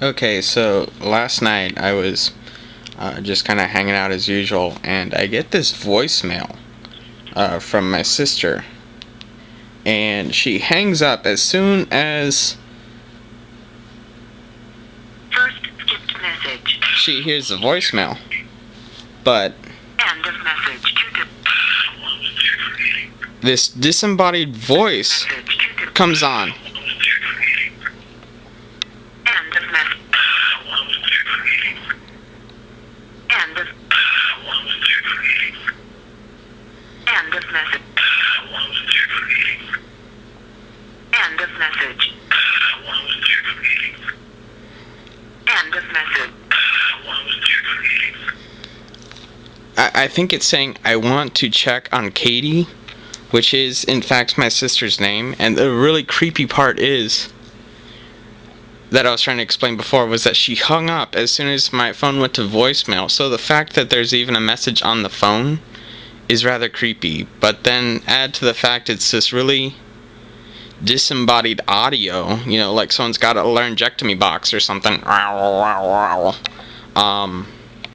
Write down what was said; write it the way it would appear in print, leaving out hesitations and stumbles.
Okay, so last night I was just kind of hanging out as usual, and I get this voicemail from my sister, and she hangs up as soon as First skipped message. she hears the voicemail. But End of message. this disembodied voice comes on. End of message. End of. End of message. End of message. End of message. I think it's saying, "I want to check on Katie," which is, in fact, my sister's name. And the really creepy part is that I was trying to explain before was that she hung up as soon as my phone went to voicemail. So the fact that there's even a message on the phone is rather creepy. But then add to the fact it's this really disembodied audio, like someone's got a laryngectomy box or something.